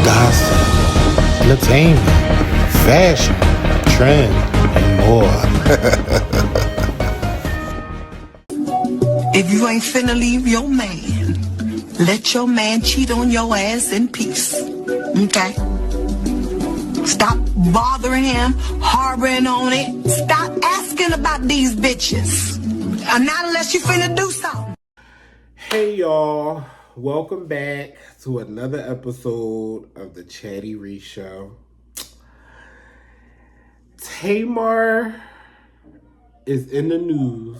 gossip, entertainment, fashion, trend, and more. If you ain't finna leave your man, let your man cheat on your ass in peace. Okay? Stop bothering him, harboring on it. Stop asking about these bitches. Not unless you finna do something. Hey y'all, welcome back to another episode of the Chatty Reese Show. Tamar is in the news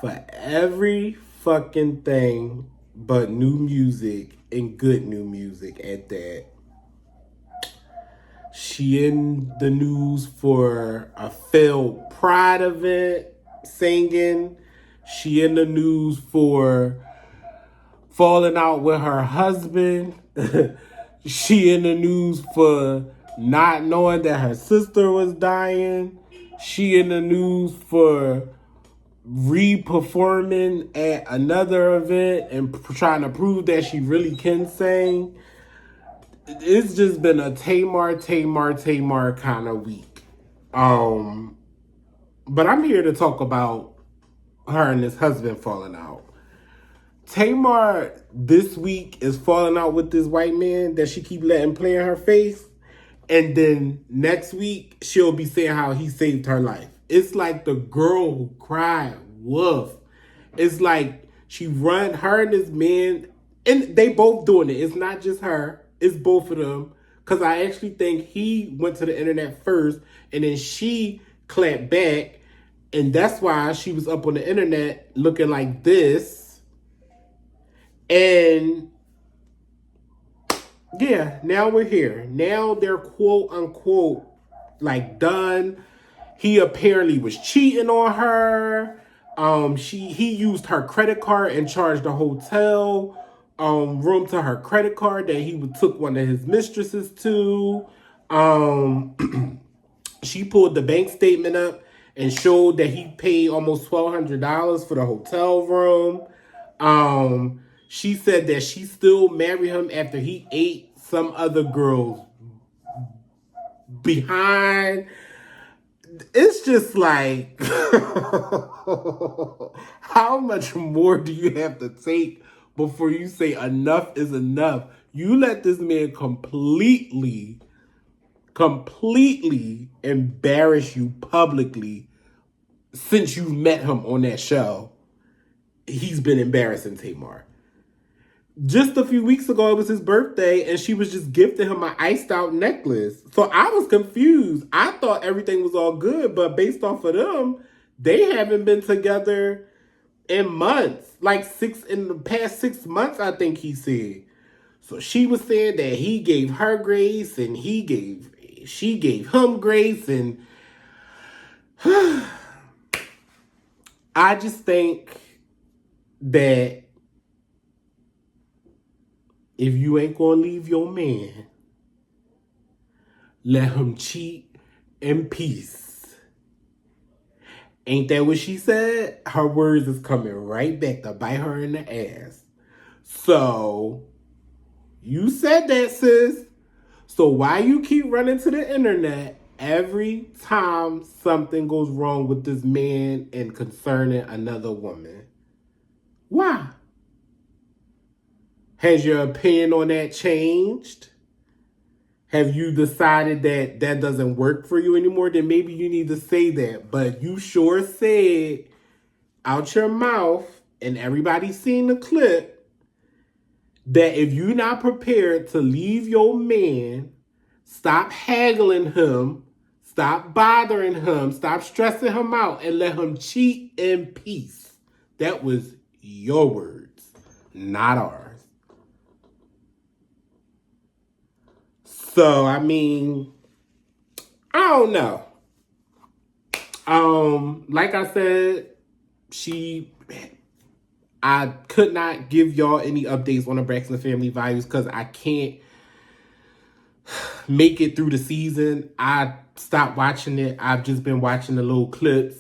for every fucking thing but new music, and good new music at that. She in the news for a failed Pride event singing. She in the news for falling out with her husband. She in the news for not knowing that her sister was dying. She in the news for re-performing at another event and trying to prove that she really can sing. It's just been a Tamar kind of week. But I'm here to talk about her and his husband falling out. Tamar this week is falling out with this white man that she keep letting play in her face. And then next week, she'll be saying how he saved her life. It's like the girl who cried wolf. It's like her and this man, and they both doing it. It's not just her. It's both of them. Because I actually think he went to the internet first, and then she clapped back. And that's why she was up on the internet looking like this. And yeah, now we're here. Now they're quote unquote like done. He apparently was cheating on her. He used her credit card and charged the hotel room to her credit card that he took one of his mistresses to. She pulled the bank statement up and showed that he paid almost $1,200 for the hotel room. She said that she still married him after he ate some other girls behind. It's just like, how much more do you have to take before you say enough is enough? You let this man completely embarrass you publicly since you met him on that show. He's been embarrassing Tamar. Just a few weeks ago, it was his birthday, and she was just gifting him an iced out necklace. So I was confused. I thought everything was all good, but based off of them, they haven't been together in months. In the past 6 months, I think he said. So she was saying that he gave her grace, and she gave him grace, and I just think that if you ain't gonna leave your man, let him cheat in peace. Ain't that what she said? Her words is coming right back to bite her in the ass. So, you said that, sis. So why you keep running to the internet every time something goes wrong with this man and concerning another woman? Why? Has your opinion on that changed? Have you decided that that doesn't work for you anymore? Then maybe you need to say that. But you sure said out your mouth, and everybody's seen the clip, that if you're not prepared to leave your man, stop haggling him, stop bothering him, stop stressing him out, and let him cheat in peace. That was your words, not ours. So, I mean, I don't know. Like I said, I could not give y'all any updates on the Braxton family values because I can't make it through the season. I stopped watching it. I've just been watching the little clips.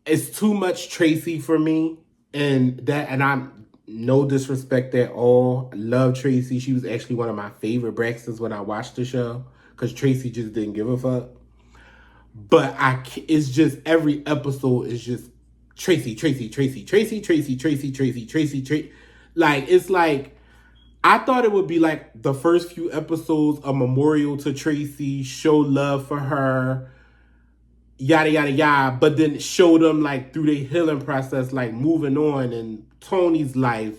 It's too much Tracy for me, and I'm No disrespect at all. I love Tracy. She was actually one of my favorite Braxtons when I watched the show because Tracy just didn't give a fuck. But it's just every episode is just Tracy. Like, it's like, I thought it would be like the first few episodes a memorial to Tracy, show love for her, yada, yada, yada. But then show them like through their healing process, like moving on in Tony's life,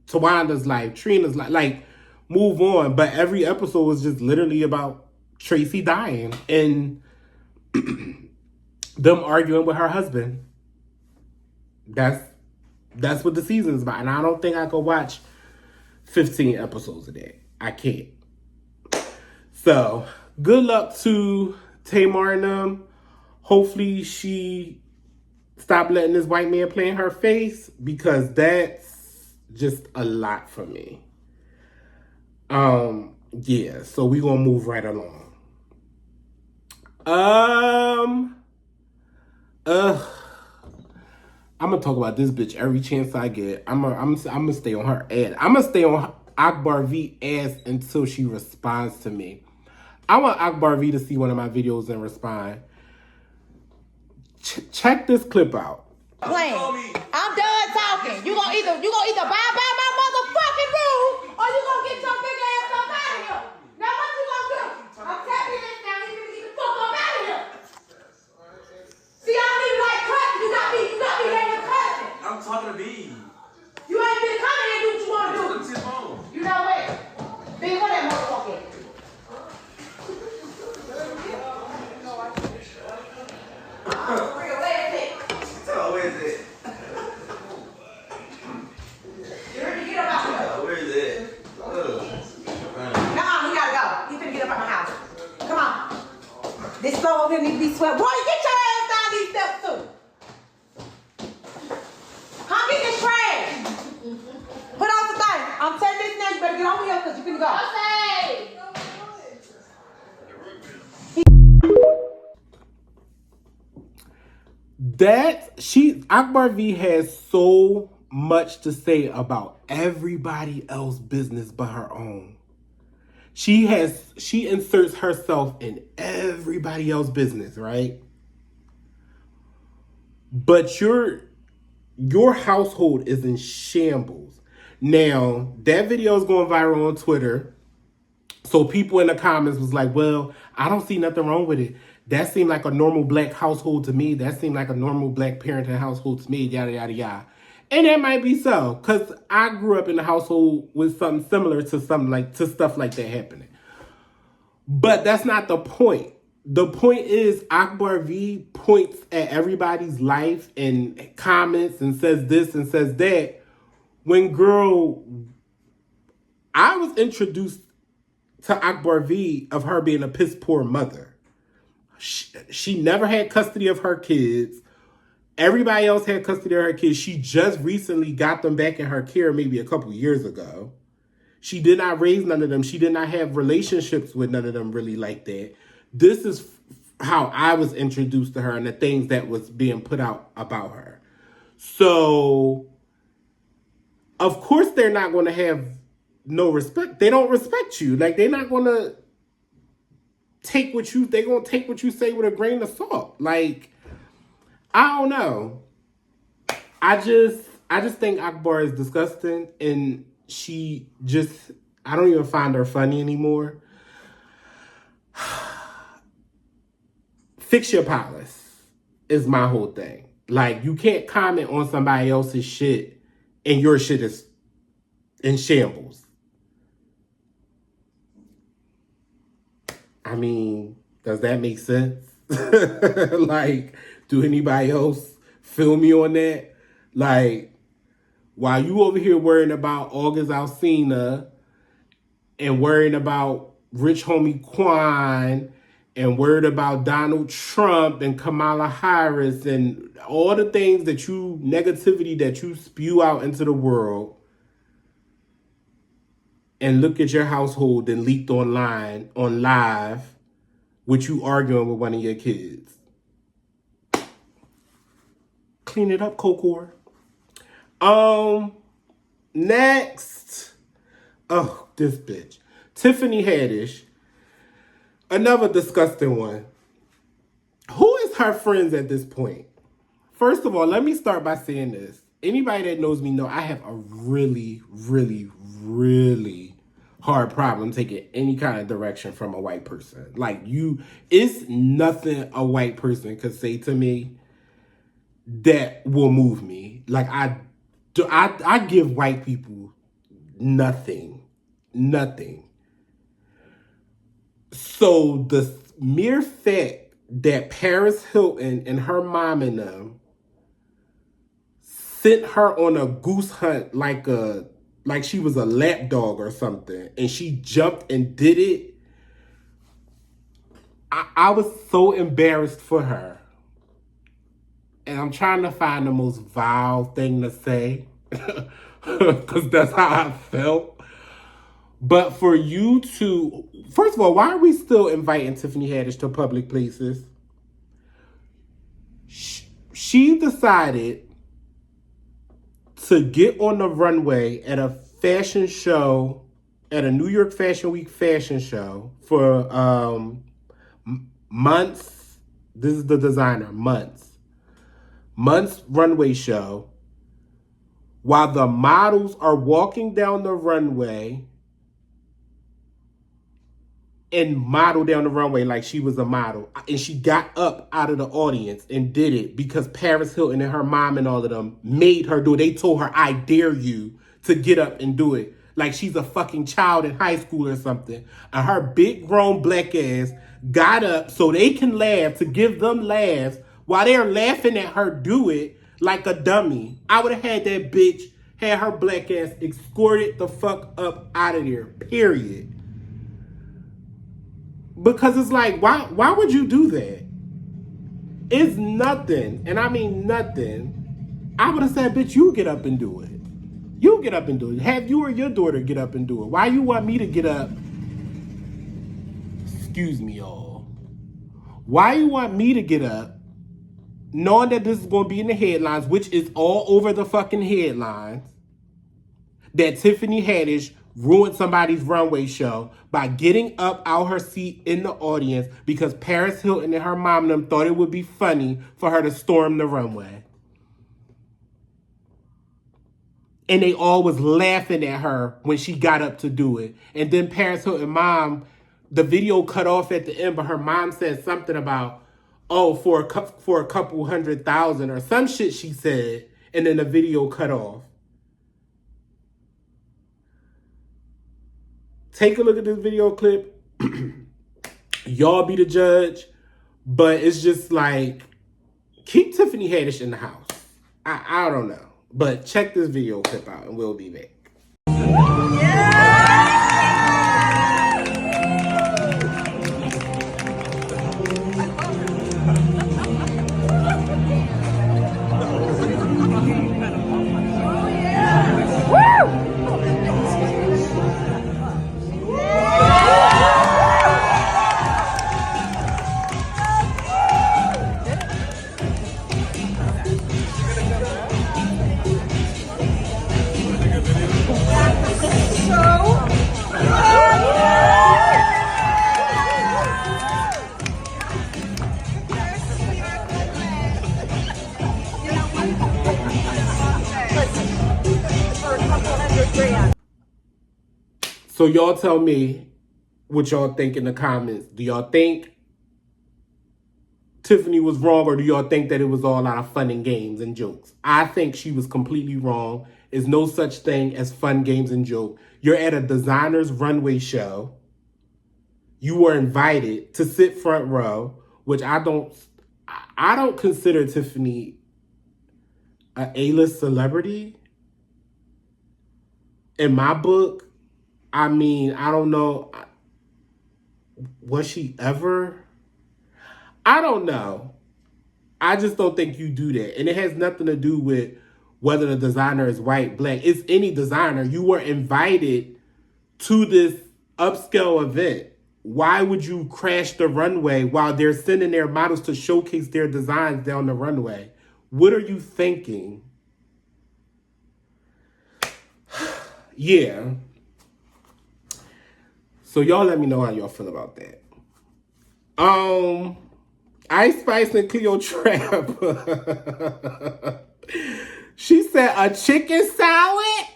Tawanda's life, Trina's life, like move on. But every episode was just literally about Tracy dying and them arguing with her husband. That's what the season's about. And I don't think I could watch 15 episodes a day. I can't. So, good luck to Tamar and them. Hopefully she stop letting this white man play in her face, because that's just a lot for me. Yeah, so we gonna move right along. I'm gonna talk about this bitch every chance I get. I'm gonna stay on her ass. I'm gonna stay on Akbar V ass until she responds to me. I want Akbar V to see one of my videos and respond. Check this clip out. Playing. I'm done talking. You gonna either abide by my motherfucking rule, or you gonna get your big ass up out of here. Now what you gonna do? I'm telling you this now. You need to get the fuck up out of here. See, I don't even like cussing. You got me here cussing. I'm talking to B. You ain't been coming here and do what you wanna do. Look at your phone. You know what? B, where that motherfucker at? Where is it? You ready to get up out here? Where is it? Nuh-uh, he gotta go. He finna get up out my house. Come on. This floor over here need to be swept. Boy, get your ass down these steps too. Come get this trash. Put on the thing. I'm telling this now, you better get over here because you finna go. Okay. Akbar V has so much to say about everybody else's business but her own. She inserts herself in everybody else's business, right? But your household is in shambles. Now, that video is going viral on Twitter. So people in the comments was like, well, I don't see nothing wrong with it. That seemed like a normal black household to me. That seemed like a normal black parenting household to me, yada, yada, yada. And that might be so, because I grew up in a household with something similar to stuff like that happening. But that's not the point. The point is Akbar V points at everybody's life and comments and says this and says that. When, girl, I was introduced to Akbar V of her being a piss poor mother. She never had custody of her kids. Everybody else had custody of her kids. She just recently got them back in her care maybe a couple years ago. She did not raise none of them. She did not have relationships with none of them really like that. This is how I was introduced to her and the things that was being put out about her. So, of course they're not going to have no respect. They don't respect you. Like, they're not going to they're going to take what you say with a grain of salt. Like, I don't know. I just think Akbar is disgusting, and I don't even find her funny anymore. Fix your palace is my whole thing. Like, you can't comment on somebody else's shit and your shit is in shambles. I mean, does that make sense? Like, do anybody else feel me on that? Like, while you over here worrying about August Alsina and worrying about rich homie Quan and worried about Donald Trump and Kamala Harris and all the things negativity that you spew out into the world, and look at your household and leaked online, on live, with you arguing with one of your kids. Clean it up, Kokor. Next. Oh, this bitch. Tiffany Haddish. Another disgusting one. Who is her friends at this point? First of all, let me start by saying this. Anybody that knows me know I have a really, really, really hard problem taking any kind of direction from a white person. Like it's nothing a white person could say to me that will move me. Like I give white people nothing. So the mere fact that Paris Hilton and her mom and them sent her on a goose hunt like she was a lap dog or something, and she jumped and did it. I was so embarrassed for her. And I'm trying to find the most vile thing to say, because that's how I felt. But for you to, first of all, why are we still inviting Tiffany Haddish to public places? She decided to get on the runway at a fashion show, at a New York Fashion Week fashion show for months. This is the designer, months runway show, while the models are walking down the runway and model down the runway like she was a model. And she got up out of the audience and did it because Paris Hilton and her mom and all of them made her do it. They told her, I dare you to get up and do it. Like she's a fucking child in high school or something. And her big grown black ass got up so they can laugh, to give them laughs while they're laughing at her do it like a dummy. I would have had that bitch, had her black ass escorted the fuck up out of there, period. Because it's like, why would you do that? It's nothing, and I mean nothing. I would have said, bitch, you get up and do it. You get up and do it. Have you or your daughter get up and do it. Why you want me to get up? Excuse me, y'all. Why you want me to get up, knowing that this is going to be in the headlines, which is all over the fucking headlines, that Tiffany Haddish ruined somebody's runway show by getting up out her seat in the audience because Paris Hilton and her mom and them thought it would be funny for her to storm the runway. And they all was laughing at her when she got up to do it. And then Paris Hilton mom, the video cut off at the end, but her mom said something about, oh, for a couple 100,000 or some shit she said, and then the video cut off. Take a look at this video clip. Y'all be the judge. But it's just like, keep Tiffany Haddish in the house. I don't know. But check this video clip out and we'll be back. So y'all tell me what y'all think in the comments. Do y'all think Tiffany was wrong, or do y'all think that it was all out of fun and games and jokes? I think she was completely wrong. There's no such thing as fun, games, and joke. You're at a designer's runway show. You were invited to sit front row, which I don't consider Tiffany an A-list celebrity. In my book, I mean, I don't know. Was she ever? I don't know. I just don't think you do that. And it has nothing to do with whether the designer is white, black. It's any designer. You were invited to this upscale event. Why would you crash the runway while they're sending their models to showcase their designs down the runway? What are you thinking? Yeah. So y'all let me know how y'all feel about that. Ice Spice and Cleotrapa. She said a chicken salad.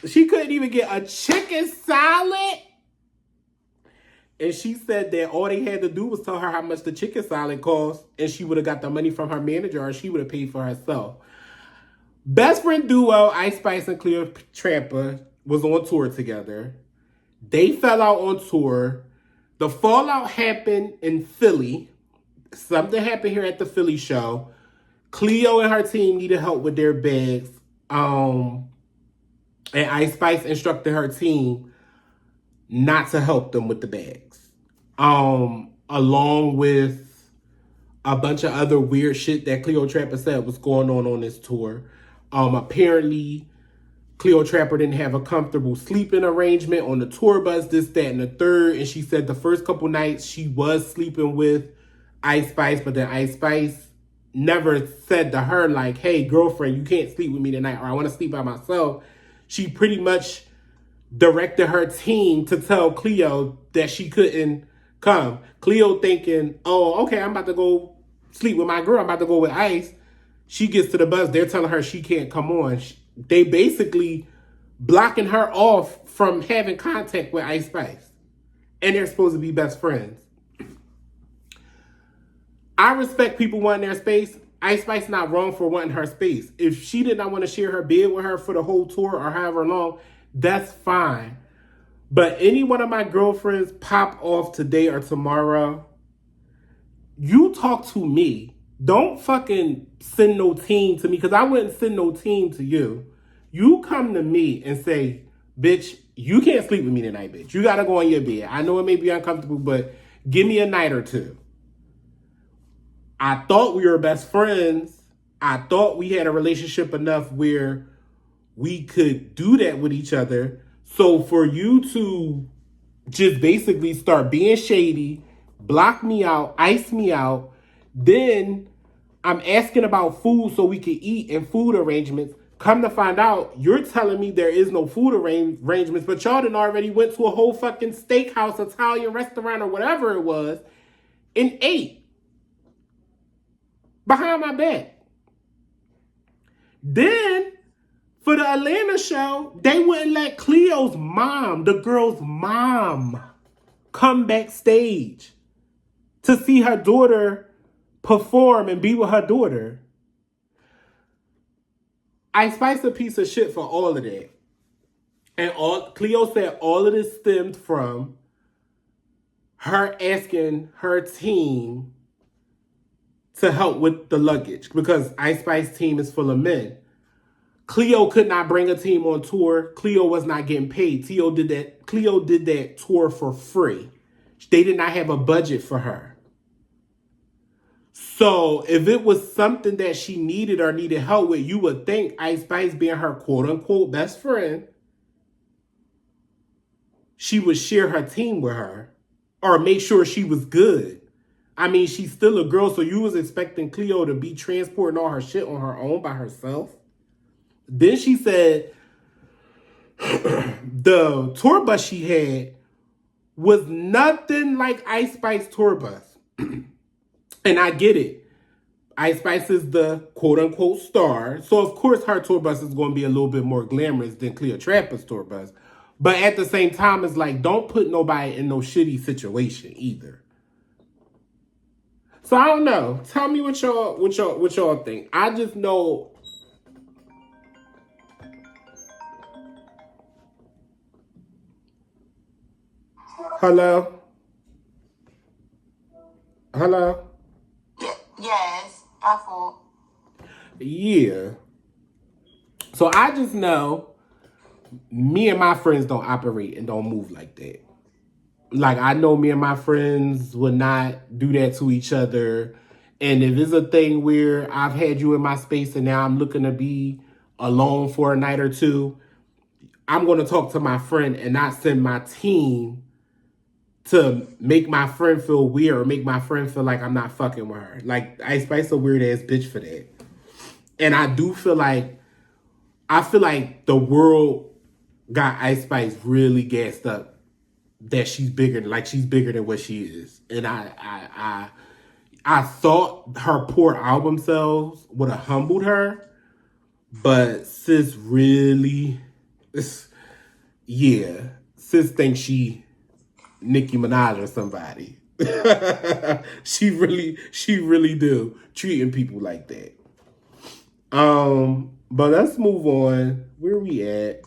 She couldn't even get a chicken salad. And she said that all they had to do was tell her how much the chicken salad cost, and she would have got the money from her manager, or she would have paid for herself. Best friend duo Ice Spice and Cleotrapa was on tour together. They fell out on tour. The fallout happened in Philly. Something happened here at the Philly show. Cleo and her team needed help with their bags. And Ice Spice instructed her team not to help them with the bags. Along with a bunch of other weird shit that Cleotrapa said was going on this tour. Apparently, Cleotrapa didn't have a comfortable sleeping arrangement on the tour bus, this, that, and the third. And she said the first couple nights she was sleeping with Ice Spice, but then Ice Spice never said to her, like, hey, girlfriend, you can't sleep with me tonight, or I want to sleep by myself. She pretty much directed her team to tell Cleo that she couldn't come. Cleo thinking, oh, okay, I'm about to go sleep with my girl. I'm about to go with Ice. She gets to the bus. They're telling her she can't come on. They basically blocking her off from having contact with Ice Spice. And they're supposed to be best friends. I respect people wanting their space. Ice Spice not wrong for wanting her space. If she did not want to share her bed with her for the whole tour or however long, that's fine. But any one of my girlfriends pop off today or tomorrow, you talk to me. Don't fucking send no team to me, because I wouldn't send no team to you. You come to me and say, bitch, you can't sleep with me tonight, bitch. You got to go on your bed. I know it may be uncomfortable, but give me a night or two. I thought we were best friends. I thought we had a relationship enough where we could do that with each other. So for you to just basically start being shady, block me out, ice me out, then I'm asking about food so we can eat and food arrangements. Come to find out, you're telling me there is no food arrangements, but y'all done already went to a whole fucking steakhouse, Italian restaurant, or whatever it was, and ate. Behind my back. Then, for the Atlanta show, they wouldn't let Cleo's mom, the girl's mom, come backstage to see her daughter perform and be with her daughter. I Spice a piece of shit for all of that. And Cleo said all of this stemmed from her asking her team to help with the luggage, because Ice Spice team is full of men. Cleo could not bring a team on tour. Cleo was not getting paid. Cleo did that tour for free. They did not have a budget for her. So if it was something that she needed or needed help with, you would think Ice Spice, being her quote unquote best friend, she would share her team with her or make sure she was good. I mean, she's still a girl, so you was expecting Cleo to be transporting all her shit on her own by herself? Then she said the tour bus she had was nothing like Ice Spice tour bus. And I get it. Ice Spice is the quote-unquote star, so of course her tour bus is going to be a little bit more glamorous than Cleotrapa's tour bus. But at the same time, it's like, don't put nobody in no shitty situation either. So I don't know. Tell me what y'all think. I just know. Hello? Hello? Yes, I thought. Yeah. So I just know me and my friends don't operate and don't move like that. Like, I know me and my friends would not do that to each other. And if it's a thing where I've had you in my space and now I'm looking to be alone for a night or two, I'm going to talk to my friend and not send my team to make my friend feel weird or make my friend feel like I'm not fucking with her. Like, Ice Spice a weird ass bitch for that. And I feel like the world got Ice Spice really gassed up that she's bigger, like she's bigger than what she is. And I thought her poor album sales would have humbled her, but sis really, sis thinks she Nicki Minaj or somebody. she really do, treating people like that. But let's move on. Where we at?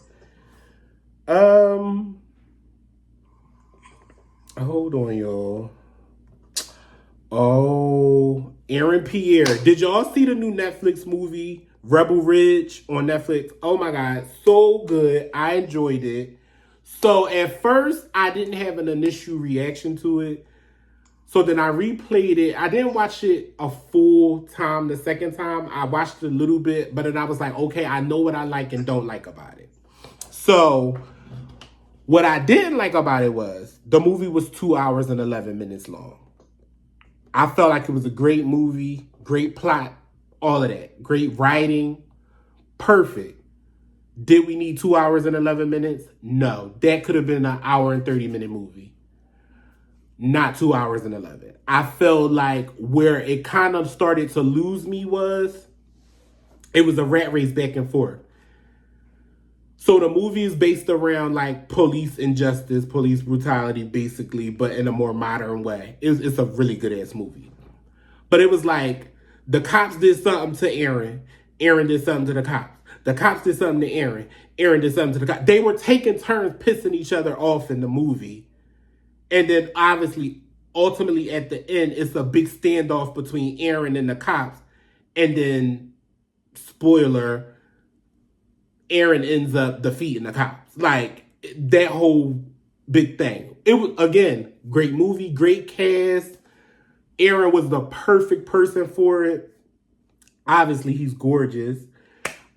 Hold on, y'all. Oh, Aaron Pierre. Did y'all see the new Netflix movie, Rebel Ridge, on Netflix? Oh my God, so good. I enjoyed it. So at first, I didn't have an initial reaction to it. So then I replayed it. I didn't watch it a full time the second time. I watched it a little bit, but then I was like, okay, I know what I like and don't like about it. So what I didn't like about it was the movie was 2 hours and 11 minutes long. I felt like it was a great movie, great plot, all of that. Great writing, perfect. Did we need 2 hours and 11 minutes? No. That could have been an hour and 30-minute movie. Not 2 hours and 11. I felt like where it kind of started to lose me was it was a rat race back and forth. So the movie is based around like police injustice, police brutality, basically, but in a more modern way. It's a really good ass movie. But it was like the cops did something to Aaron. Aaron did something to the cops. The cops did something to Aaron. Aaron did something to the cops. They were taking turns pissing each other off in the movie. And then obviously, ultimately at the end, it's a big standoff between Aaron and the cops. And then, spoiler, Aaron ends up defeating the cops. Like, that whole big thing. It was, again, great movie, great cast. Aaron was the perfect person for it. Obviously, he's gorgeous.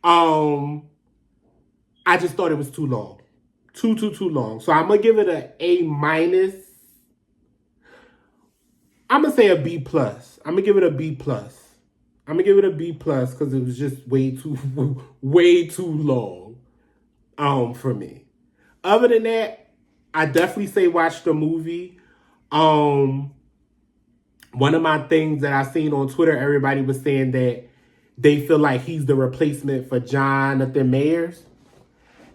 I just thought it was too long. Too long. So I'm going to give it an A-. I'm going to say a B+. I'm going to give it a B+. I'm going to give it a B+ because it was just way too long for me. Other than that, I definitely say watch the movie. One of my things that I seen on Twitter, everybody was saying that they feel like he's the replacement for Jonathan Mayers.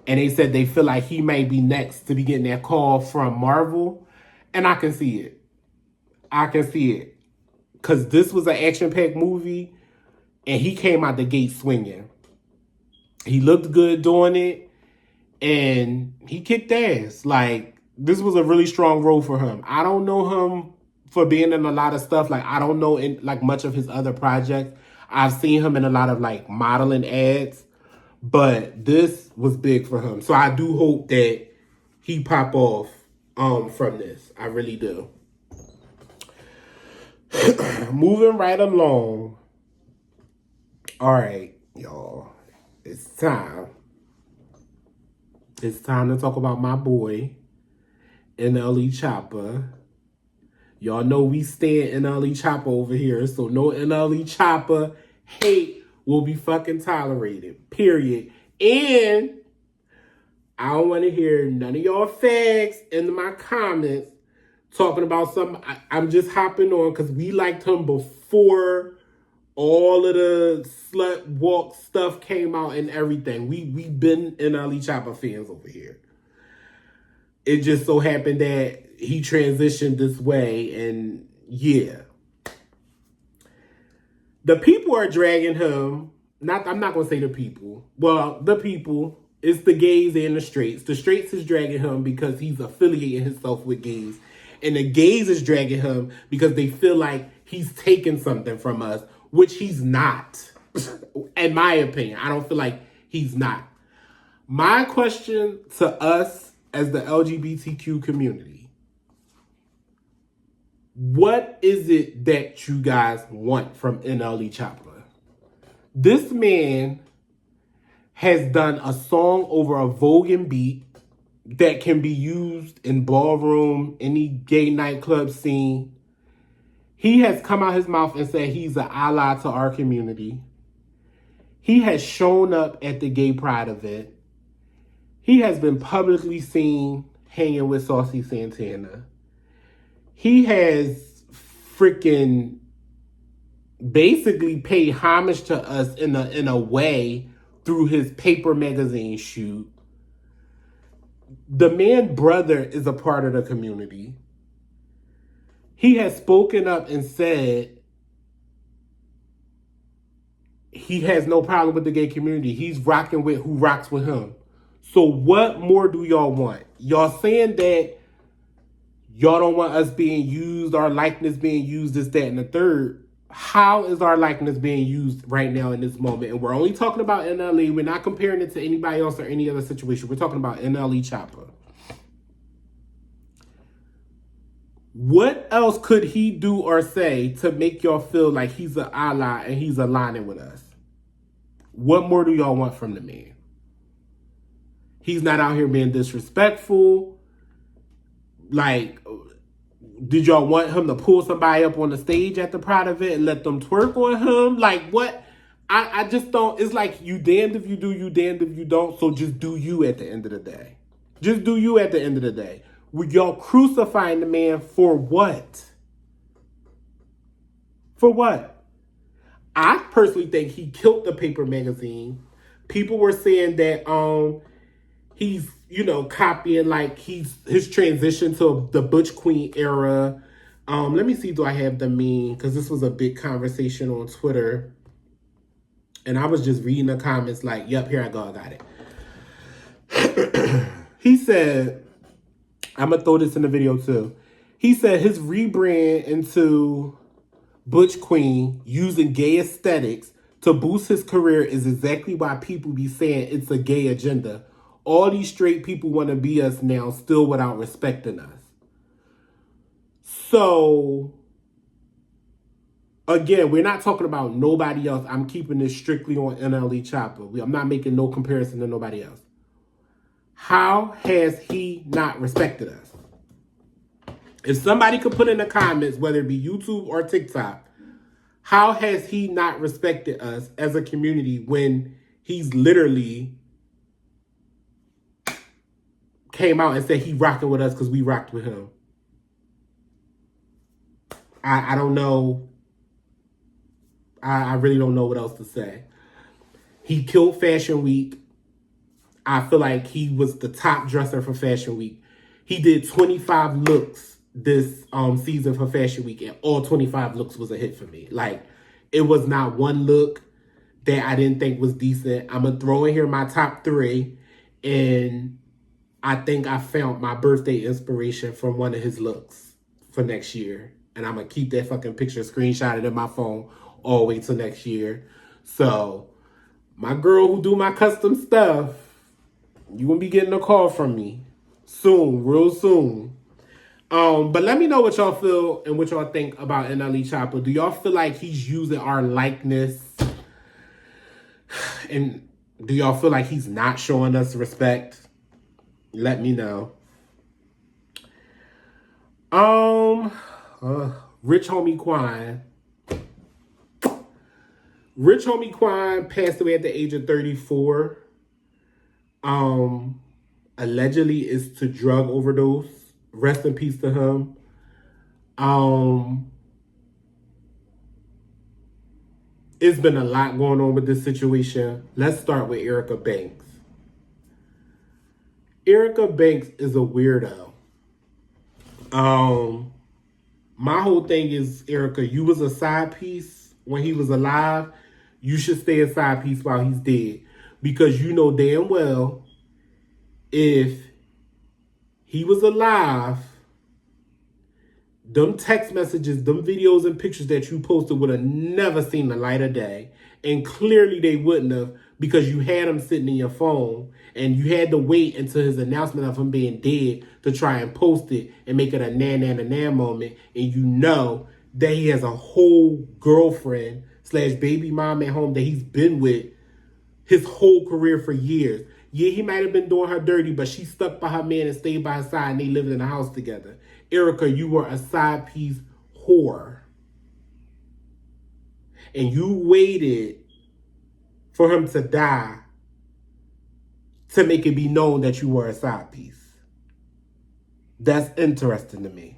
And they said they feel like he may be next to be getting that call from Marvel. And I can see it. Because this was an action-packed movie. And he came out the gate swinging. He looked good doing it. And he kicked ass. Like, this was a really strong role for him. I don't know him for being in a lot of stuff. Like, I don't know much of his other projects. I've seen him in a lot of, like, modeling ads. But this was big for him. So I do hope that he pop off from this. I really do. Moving right along. All right, y'all. It's time. It's time to talk about my boy, NLE Choppa. Y'all know we stand NLE Choppa over here. So no NLE Choppa hate will be fucking tolerated, period. And I don't want to hear none of y'all fags in my comments talking about something. I'm just hopping on because we liked him before all of the slut walk stuff came out and everything. We've been NLE Choppa fans over here. It just so happened that he transitioned this way, and yeah. The people are dragging him. I'm not going to say the people. Well, the people. It's the gays and the straights. The straights is dragging him because he's affiliating himself with gays. And the gays is dragging him because they feel like he's taking something from us, which he's not. In my opinion, I don't feel like he's not. My question to us as the LGBTQ community, what is it that you guys want from NLE Choppa? This man has done a song over a voguing beat that can be used in ballroom, any gay nightclub scene. He has come out his mouth and said he's an ally to our community. He has shown up at the gay pride event. He has been publicly seen hanging with Saucy Santana. He has freaking basically paid homage to us in a way through his paper magazine shoot. The man brother is a part of the community. He has spoken up and said he has no problem with the gay community. He's rocking with who rocks with him. So what more do y'all want? Y'all saying that y'all don't want us being used, our likeness being used, this, that, and the third. How is our likeness being used right now in this moment? And we're only talking about NLE. We're not comparing it to anybody else or any other situation. We're talking about NLE Choppa. What else could he do or say to make y'all feel like he's an ally and he's aligning with us? What more do y'all want from the man? He's not out here being disrespectful. Like, did y'all want him to pull somebody up on the stage at the Pride event and let them twerk on him? Like, what? I just don't. It's like, you damned if you do, you damned if you don't. So just do you at the end of the day. Just do you at the end of the day. Y'all crucifying the man for what? For what? I personally think he killed the paper magazine. People were saying that he's, copying like his transition to the Butch Queen era. Let me see, do I have the meme? Because this was a big conversation on Twitter. And I was just reading the comments like, yep, here I go, I got it. He said, I'm going to throw this in the video too. He said his rebrand into Butch Queen using gay aesthetics to boost his career is exactly why people be saying it's a gay agenda. All these straight people want to be us now, still without respecting us. So, again, we're not talking about nobody else. I'm keeping this strictly on NLE Choppa. I'm not making no comparison to nobody else. How has he not respected us? If somebody could put in the comments, whether it be YouTube or TikTok, how has he not respected us as a community when he's literally came out and said he rocking with us because we rocked with him? I don't know. I really don't know what else to say. He killed Fashion Week. I feel like he was the top dresser for Fashion Week. He did 25 looks this season for Fashion Week, and all 25 looks was a hit for me. Like, it was not one look that I didn't think was decent. I'm going to throw in here my top 3, and I think I found my birthday inspiration from one of his looks for next year. And I'm going to keep that fucking picture screenshotted in my phone all the way till next year. So, my girl who do my custom stuff, you going to be getting a call from me soon, real soon. But let me know what y'all feel and what y'all think about NLE Choppa. Do y'all feel like he's using our likeness? And do y'all feel like he's not showing us respect? Let me know. Rich Homie Quan. Rich Homie Quan passed away at the age of 34. Allegedly is to drug overdose. Rest in peace to him. It's been a lot going on with this situation. Let's start with Erica Banks. Erica Banks is a weirdo. My whole thing is, Erica, you was a side piece when he was alive. You should stay a side piece while he's dead. Because you know damn well, if he was alive, them text messages, them videos and pictures that you posted would have never seen the light of day. And clearly they wouldn't have, because you had him sitting in your phone and you had to wait until his announcement of him being dead to try and post it and make it a na moment. And you know that he has a whole girlfriend / baby mom at home that he's been with his whole career for years. Yeah, he might have been doing her dirty, but she stuck by her man and stayed by his side, and they lived in a house together. Erica, you were a side piece whore. And you waited for him to die to make it be known that you were a side piece. That's interesting to me.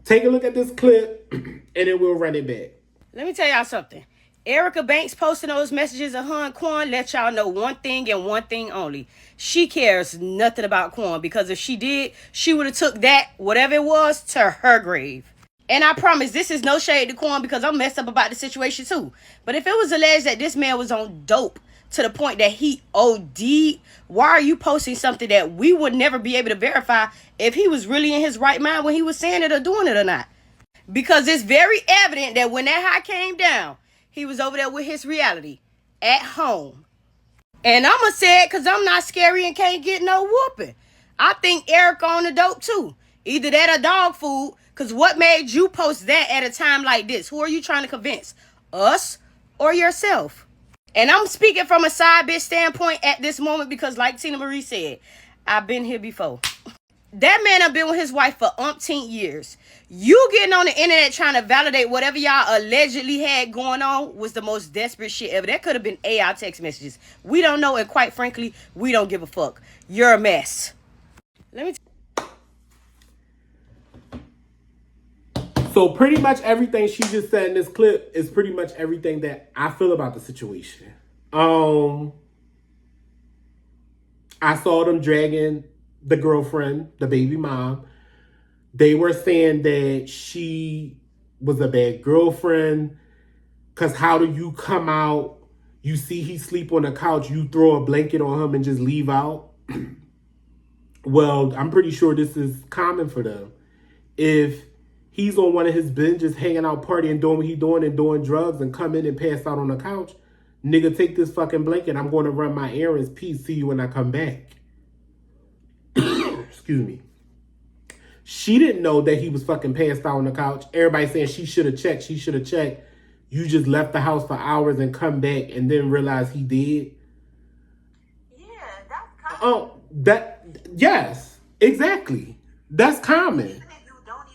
Take a look at this clip, and then we'll run it back. Let me tell y'all something. Erica Banks posting those messages of Homie Quan let y'all know one thing and one thing only. She cares nothing about Quan, because if she did, she would have took that, whatever it was, to her grave. And I promise this is no shade to Quan, because I'm messed up about the situation too. But if it was alleged that this man was on dope to the point that he OD'd, why are you posting something that we would never be able to verify if he was really in his right mind when he was saying it or doing it or not? Because it's very evident that when that high came down, he was over there with his reality at home. And I'm going to say it because I'm not scary and can't get no whooping. I think Erica on the dope too. Either that or dog food. Because what made you post that at a time like this? Who are you trying to convince? Us or yourself? And I'm speaking from a side bitch standpoint at this moment because, like Tina Marie said, I've been here before. That man have been with his wife for umpteen years. You getting on the internet trying to validate whatever y'all allegedly had going on was the most desperate shit ever. That could have been AI text messages. We don't know, and quite frankly, we don't give a fuck. You're a mess. Let me So pretty much everything she just said in this clip is pretty much everything that I feel about the situation. I saw them dragging the girlfriend, the baby mom. They were saying that she was a bad girlfriend. Because how do you come out, you see he sleep on the couch, you throw a blanket on him and just leave out? Well, I'm pretty sure this is common for them. If he's on one of his binges, hanging out, partying, doing what he's doing and doing drugs and come in and pass out on the couch, nigga, take this fucking blanket. I'm going to run my errands. Peace. See you when I come back. Excuse me. She didn't know that he was fucking passed out on the couch. Everybody saying she should have checked. She should have checked. You just left the house for hours and come back and then realize he did. Yeah, that's common. Yes, exactly. That's common. Even if you don't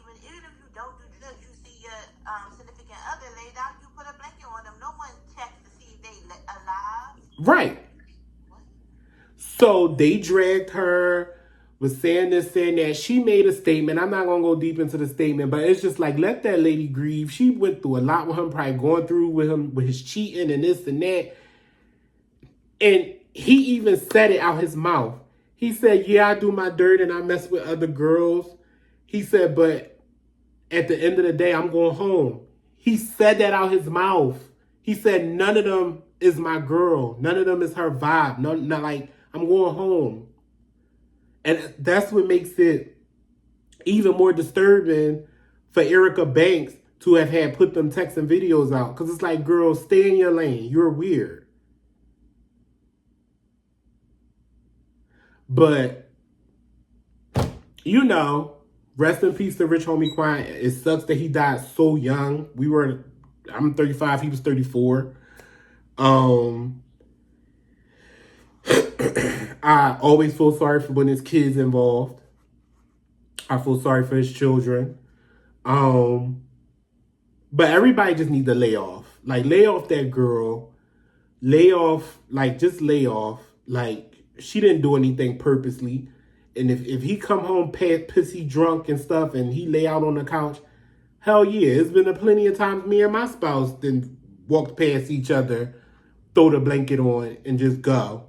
do drugs, you see your significant other laid out, you put a blanket on them. No one checks to see if they alive. Right. So they dragged her, was saying this, saying that. She made a statement. I'm not going to go deep into the statement, but it's just like, let that lady grieve. She went through a lot with him, probably going through with him, with his cheating and this and that. And he even said it out his mouth. He said, yeah, I do my dirt and I mess with other girls. He said, but at the end of the day, I'm going home. He said that out his mouth. He said, none of them is my girl. None of them is her vibe. Not like, I'm going home. And that's what makes it even more disturbing for Erica Banks to have had put them texts and videos out. Because it's like, girl, stay in your lane. You're weird. But, you know, rest in peace to Rich Homie Quan. It sucks that he died so young. I'm 35, he was 34. I always feel sorry for when there's kids involved. I feel sorry for his children. But everybody just needs to lay off. Like, lay off that girl. Just lay off. Like, she didn't do anything purposely. And if he come home pissy drunk and stuff and he lay out on the couch, hell yeah. It's been a plenty of times me and my spouse then walked past each other, throw the blanket on and just go.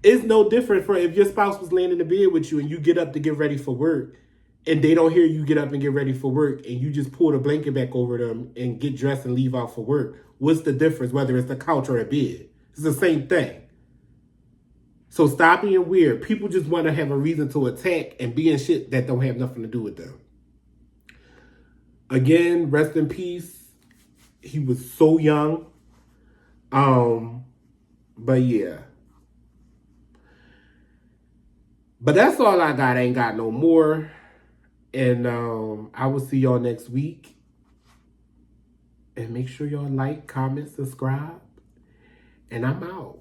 It's no different for if your spouse was laying in the bed with you and you get up to get ready for work and they don't hear you get up and get ready for work and you just pull the blanket back over them and get dressed and leave out for work. What's the difference whether it's the couch or a bed? It's the same thing. So stop being weird. People just want to have a reason to attack and be in shit that don't have nothing to do with them. Again, rest in peace. He was so young. But yeah. But that's all I got. I ain't got no more. And I will see y'all next week. And make sure y'all like, comment, subscribe. And I'm out.